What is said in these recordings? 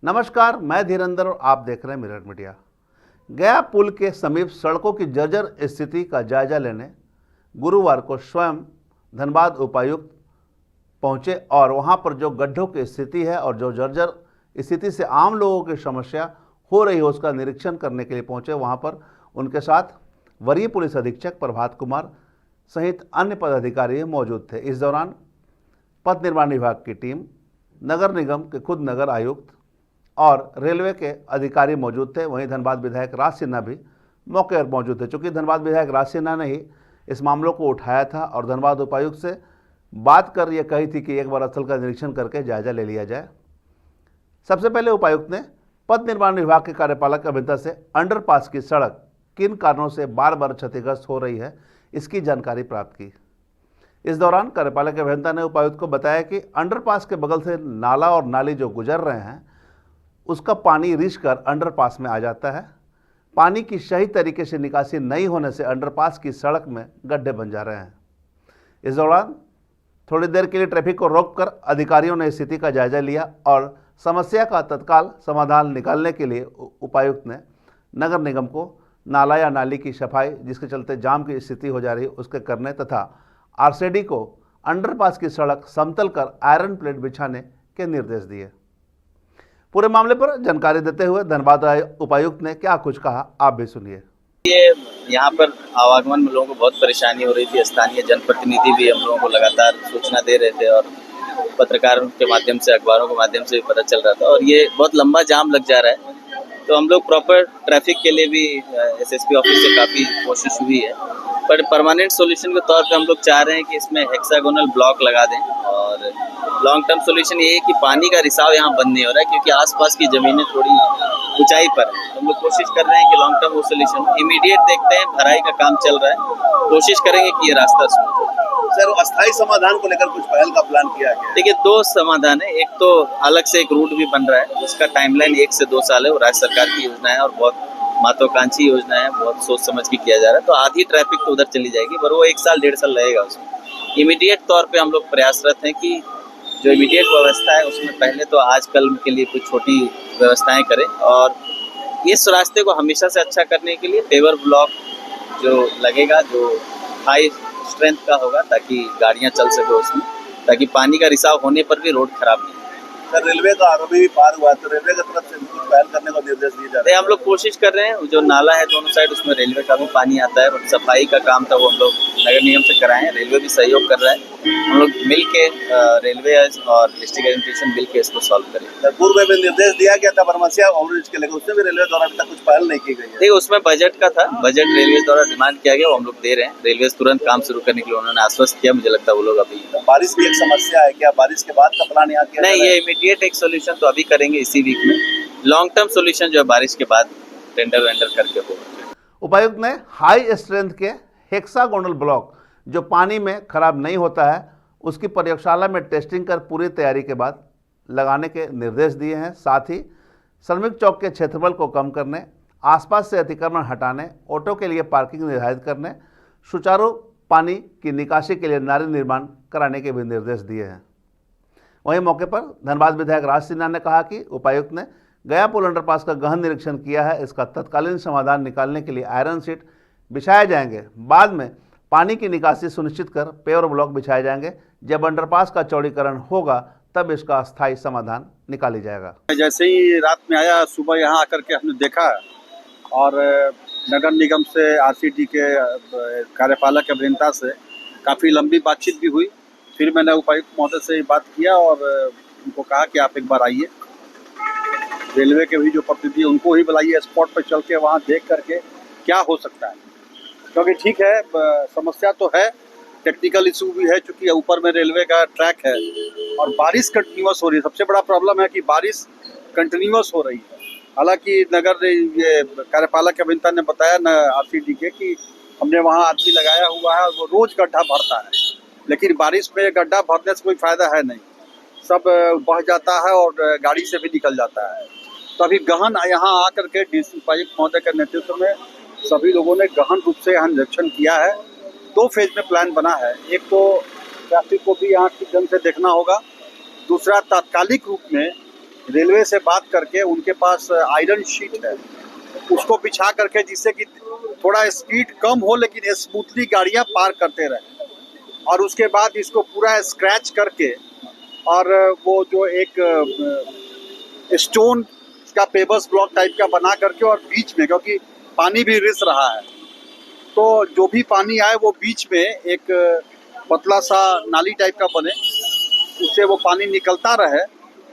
नमस्कार, मैं धीरेंद्र और आप देख रहे हैं मिरर मीडिया। गया पुल के समीप सड़कों की जर्जर स्थिति का जायजा लेने गुरुवार को स्वयं धनबाद उपायुक्त पहुंचे और वहां पर जो गड्ढों की स्थिति है और जो जर्जर स्थिति से आम लोगों की समस्या हो रही है उसका निरीक्षण करने के लिए पहुंचे। वहां पर उनके साथ वरीय पुलिस अधीक्षक प्रभात कुमार सहित अन्य पदाधिकारी मौजूद थे। इस दौरान पथ निर्माण विभाग की टीम, नगर निगम के खुद नगर आयुक्त और रेलवे के अधिकारी मौजूद थे। वहीं धनबाद विधायक राज सिन्हा भी मौके पर मौजूद थे। चूँकि धनबाद विधायक राज सिन्हा ने ही इस मामलों को उठाया था और धनबाद उपायुक्त से बात कर ये कही थी कि एक बार स्थल का निरीक्षण करके जायजा ले लिया जाए। सबसे पहले उपायुक्त ने पथ निर्माण विभाग के कार्यपालक अभियंता से अंडरपास की सड़क किन कारणों से बार बार क्षतिग्रस्त हो रही है इसकी जानकारी प्राप्त की। इस दौरान कार्यपालक अभियंता ने उपायुक्त को बताया कि अंडरपास के बगल से नाला और नाली जो गुजर रहे हैं उसका पानी रिस कर अंडरपास में आ जाता है। पानी की सही तरीके से निकासी नहीं होने से अंडरपास की सड़क में गड्ढे बन जा रहे हैं। इस दौरान थोड़ी देर के लिए ट्रैफिक को रोककर अधिकारियों ने स्थिति का जायजा लिया और समस्या का तत्काल समाधान निकालने के लिए उपायुक्त ने नगर निगम को नाला या नाली की सफाई, जिसके चलते जाम की स्थिति हो जा रही है, उसके करने तथा आरसीडी को अंडरपास की सड़क समतल कर आयरन प्लेट बिछाने के निर्देश दिए। पूरे मामले पर जानकारी देते हुए धनबाद उपायुक्त ने क्या कुछ कहा, आप भी सुनिए। ये यहाँ पर आवागमन में लोगों को बहुत परेशानी हो रही थी। स्थानीय जनप्रतिनिधि भी हम लोगों को लगातार सूचना दे रहे थे और पत्रकारों के माध्यम से, अखबारों के माध्यम से भी पता चल रहा था और ये बहुत लंबा जाम लग जा रहा है। तो हम लोग प्रॉपर ट्रैफिक के लिए भी एसएसपी ऑफिस से काफ़ी कोशिश हुई है, पर परमानेंट सॉल्यूशन के तौर पे हम लोग चाह रहे हैं कि इसमें हेक्सागोनल ब्लॉक लगा दें और लॉन्ग टर्म सॉल्यूशन ये है कि पानी का रिसाव यहाँ बंद नहीं हो रहा है क्योंकि आसपास की ज़मीनें थोड़ी ऊंचाई पर है। हम लोग कोशिश कर रहे हैं कि लॉन्ग टर्म वो सॉल्यूशन इमीडिएट देखते हैं। भराई का काम चल रहा है, कोशिश करेंगे कि ये रास्ता स्मूथ हो। सर, अस्थायी समाधान को लेकर कुछ पहल का प्लान किया गया है? देखिए, दो समाधान है। एक तो अलग से एक रूट भी बन रहा है, उसका टाइमलाइन 1 से 2 साल है। वो राज्य सरकार की योजना है और बहुत महत्वाकांक्षी योजना है, बहुत सोच समझ के किया जा रहा है। तो आधी ट्रैफिक तो उधर चली जाएगी, पर वो 1 साल 1.5 साल लगेगा। उसमें इमीडिएट तौर पे हम लोग प्रयासरत हैं कि जो इमीडिएट व्यवस्था है उसमें पहले तो आजकल के लिए कुछ छोटी व्यवस्थाएं करें और इस रास्ते को हमेशा से अच्छा करने के लिए पेवर ब्लॉक जो लगेगा, जो हाई स्ट्रेंथ का होगा ताकि गाड़ियां चल सके उसमें, ताकि पानी का रिसाव होने पर भी रोड खराब नहीं। सर, रेलवे का आरोपी भी पार हुआ तो रेलवे की तरफ से कुछ पहल करने का निर्देश दिए जा रहे हैं? हम लोग कोशिश कर रहे हैं। जो नाला है दोनों साइड उसमें रेलवे का भी पानी आता है और सफाई का काम था वो हम लोग नगर निगम से कराए हैं। रेलवे भी सहयोग कर रहा है। हम लोग मिल के रेलवे और डिस्ट्रिक्ट एडमिनिस्ट्रेशन मिल के इसको सॉल्व करें। पूर्व में भी निर्देश दिया गया था बरमसिया ओवरब्रिज के लेकर, उसमें भी रेलवे द्वारा अभी तक कुछ पहल नहीं की गई है। देखिए, उसमें बजट का था, बजट रेलवे द्वारा डिमांड किया गया, वो हम लोग दे रहे हैं। रेलवे तुरंत काम शुरू करने के लिए उन्होंने आश्वस्त किया। मुझे लगता है वो लोग अभी बारिश भी एक समस्या है, क्या बारिश के बाद का प्लान यहाँ किया नहीं, ये इमीडिएट एक सोल्यूशन तो अभी करेंगे इसी वीक में। लॉन्ग टर्म सोल्यूशन जो है बारिश के बाद टेंडर वेंडर करके होगा। उपायुक्त ने हाई स्ट्रेंथ के हेक्सागोनल ब्लॉक जो पानी में खराब नहीं होता है उसकी प्रयोगशाला में टेस्टिंग कर पूरी तैयारी के बाद लगाने के निर्देश दिए हैं। साथ ही श्रमिक चौक के क्षेत्रफल को कम करने, आसपास से अतिक्रमण हटाने, ऑटो के लिए पार्किंग निर्धारित करने, सुचारू पानी की निकासी के लिए नाली निर्माण कराने के भी निर्देश दिए हैं। वहीं मौके पर धनबाद विधायक राज सिन्हा ने कहा कि उपायुक्त ने गया पुल अंडरपास का गहन निरीक्षण किया है। इसका तत्कालीन समाधान निकालने के लिए आयरन सीट बिछाए जाएंगे। बाद में पानी की निकासी सुनिश्चित कर पेवर ब्लॉक बिछाए जाएंगे। जब अंडरपास का चौड़ीकरण होगा तब इसका अस्थायी समाधान निकाली जाएगा। जैसे ही रात में आया, सुबह यहाँ आकर के हमने देखा और नगर निगम से, आरसीडी के कार्यपालक अभियंता से काफ़ी लंबी बातचीत भी हुई। फिर मैंने उपायुक्त महोदय से बात किया और उनको कहा कि आप एक बार आइए, रेलवे के भी जो प्रतिनिधि उनको ही बुलाइए, स्पॉट पर चल के वहाँ देख करके क्या हो सकता है। क्योंकि ठीक है, समस्या तो है, टेक्निकल इशू भी है, चूँकि ऊपर में रेलवे का ट्रैक है और बारिश कंटिन्यूस हो रही है। सबसे बड़ा प्रॉब्लम है कि बारिश कंटिन्यूस हो रही है। हालांकि नगर ये कार्यपालक अभियंता ने बताया न आरसीडी के कि हमने वहाँ आदमी लगाया हुआ है और वो रोज़ गड्ढा भरता है, लेकिन बारिश में गड्ढा भरने से कोई फ़ायदा है नहीं, सब बह जाता है और गाड़ी से भी निकल जाता है। तो अभी गहन यहाँ आकर के डीसी उपायुक्त महोदय के नेतृत्व में सभी लोगों ने गहन रूप से यहाँ निरीक्षण किया है। 2 फेज में प्लान बना है। एक तो ट्रैफिक को भी यहाँ ठीक ढंग से देखना होगा, दूसरा तात्कालिक रूप में रेलवे से बात करके उनके पास आयरन शीट है, उसको बिछा करके, जिससे कि थोड़ा स्पीड कम हो लेकिन स्मूथली गाड़ियां पार करते रहे। और उसके बाद इसको पूरा स्क्रैच करके और वो जो एक स्टोन का पेबर्स ब्लॉक टाइप का बना करके, और बीच में, क्योंकि पानी भी रिस रहा है, तो जो भी पानी आए वो बीच में एक पतला सा नाली टाइप का बने, उससे वो पानी निकलता रहे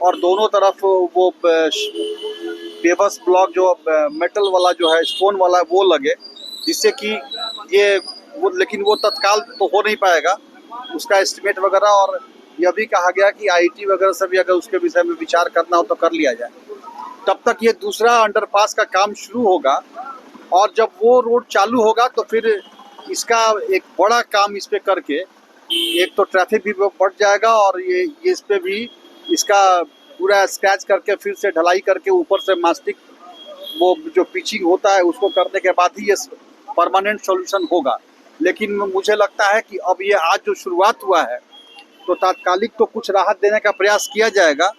और दोनों तरफ वो पेबर्स ब्लॉक जो मेटल वाला जो है, स्टोन वाला, वो लगे, जिससे कि ये वो, लेकिन वो तत्काल तो हो नहीं पाएगा, उसका एस्टिमेट वगैरह, और यह भी कहा गया कि आईटी वगैरह से भी अगर उसके विषय में विचार करना हो तो कर लिया जाए। तब तक ये दूसरा अंडरपास का काम शुरू होगा, और जब वो रोड चालू होगा तो फिर इसका एक बड़ा काम इस पे करके, एक तो ट्रैफिक भी बढ़ जाएगा, और ये इस पे भी इसका पूरा स्क्रैच करके फिर से ढलाई करके ऊपर से मास्टिक वो जो पिचिंग होता है उसको करने के बाद ही ये परमानेंट सॉल्यूशन होगा। लेकिन मुझे लगता है कि अब ये आज जो शुरुआत हुआ है तो तात्कालिक तो कुछ राहत देने का प्रयास किया जाएगा,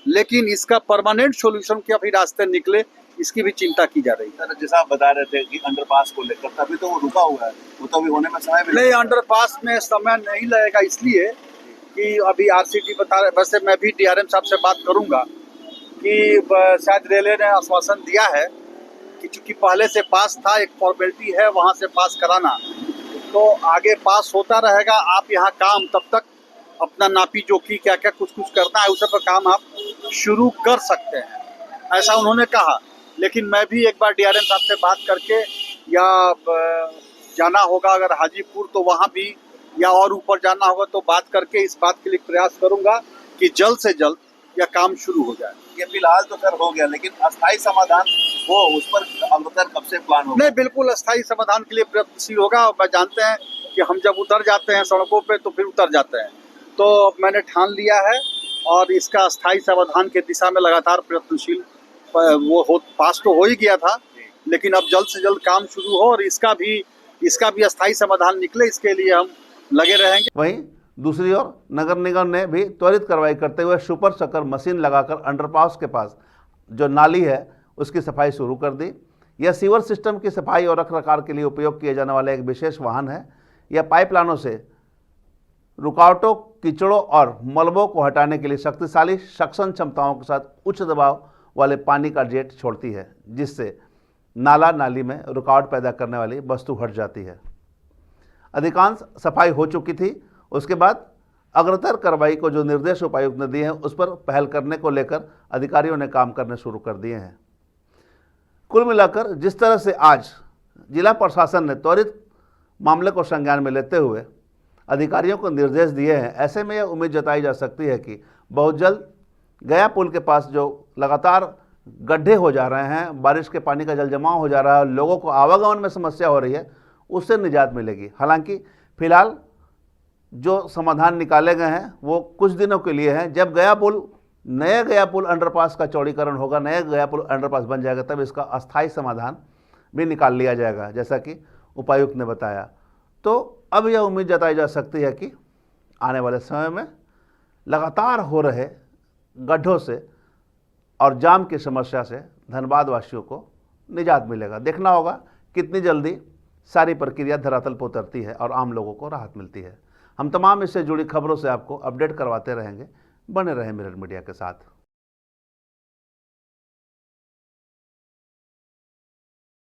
लेकिन इसका परमानेंट सॉल्यूशन क्या भी रास्ते निकले, इसकी भी चिंता की जा रही है। सर, जैसा आप बता रहे थे कि अंडरपास को लेकर, तभी तो वो रुका हुआ है, वो तो अभी होने में समय भी नहीं, लगेगा। अंडरपास में समय नहीं लगेगा, इसलिए कि अभी आरसीटी बता रहे, वैसे मैं भी डीआरएम साहब से बात करूंगा कि शायद रेलवे ने आश्वासन दिया है कि चूंकि पहले से पास था, एक फॉर्मेलिटी है वहां से पास कराना, तो आगे पास होता रहेगा। आप यहाँ काम तब तक अपना नापी जोखी क्या क्या कुछ करना है, उस पर काम आप शुरू कर सकते हैं, ऐसा उन्होंने कहा। लेकिन मैं भी एक बार डीआरएम साहब से बात करके, या जाना होगा अगर हाजीपुर तो वहाँ भी, या और ऊपर जाना होगा तो बात करके इस बात के लिए प्रयास करूंगा कि जल्द से जल्द यह काम शुरू हो जाए। ये फिलहाल तो सर हो गया, लेकिन अस्थायी समाधान हो, उस पर अग्रतर कब से प्लान होगा? नहीं, बिल्कुल अस्थायी समाधान के लिए प्रयत्नशील होगा। मैं जानते हैं कि हम जब उतर जाते हैं सड़कों पे तो फिर उतर जाते हैं, तो मैंने ठान लिया है और इसका अस्थायी समाधान के दिशा में लगातार प्रयत्नशील, वो पास तो हो ही गया था, लेकिन अब जल्द से जल्द काम शुरू हो और इसका भी अस्थायी समाधान निकले, इसके लिए हम लगे रहेंगे। वहीं दूसरी ओर नगर निगम ने भी त्वरित कार्रवाई करते हुए सुपर शकर मशीन लगाकर अंडरपास के पास जो नाली है उसकी सफाई शुरू कर दी। यह सीवर सिस्टम की सफाई और रखरखाव के लिए उपयोग किए जाने वाला एक विशेष वाहन है। यह पाइपलाइनों से रुकावटों, कीचड़ों और मलबों को हटाने के लिए शक्तिशाली सक्शन क्षमताओं के साथ उच्च दबाव वाले पानी का जेट छोड़ती है, जिससे नाला नाली में रुकावट पैदा करने वाली वस्तु हट जाती है। अधिकांश सफाई हो चुकी थी। उसके बाद अग्रतर कार्रवाई को जो निर्देश उपायुक्त ने दिए हैं उस पर पहल करने को लेकर अधिकारियों ने काम करने शुरू कर दिए हैं। कुल मिलाकर जिस तरह से आज जिला प्रशासन ने त्वरित मामले को संज्ञान में लेते हुए अधिकारियों को निर्देश दिए हैं, ऐसे में यह उम्मीद जताई जा सकती है कि बहुत जल्द गया पुल के पास जो लगातार गड्ढे हो जा रहे हैं, बारिश के पानी का जल जमाव हो जा रहा है, लोगों को आवागमन में समस्या हो रही है, उससे निजात मिलेगी। हालांकि फिलहाल जो समाधान निकाले गए हैं वो कुछ दिनों के लिए हैं। जब नया गया पुल अंडरपास का चौड़ीकरण होगा, नया गया पुल अंडरपास बन जाएगा, तब इसका अस्थायी समाधान भी निकाल लिया जाएगा, जैसा कि उपायुक्त ने बताया। तो अब यह उम्मीद जताई जा सकती है कि आने वाले समय में लगातार हो रहे गड्ढों से और जाम की समस्या से धनबाद वासियों को निजात मिलेगा। देखना होगा कितनी जल्दी सारी प्रक्रिया धरातल पर उतरती है और आम लोगों को राहत मिलती है। हम तमाम इससे जुड़ी खबरों से आपको अपडेट करवाते रहेंगे। बने रहें मिरर मीडिया के साथ।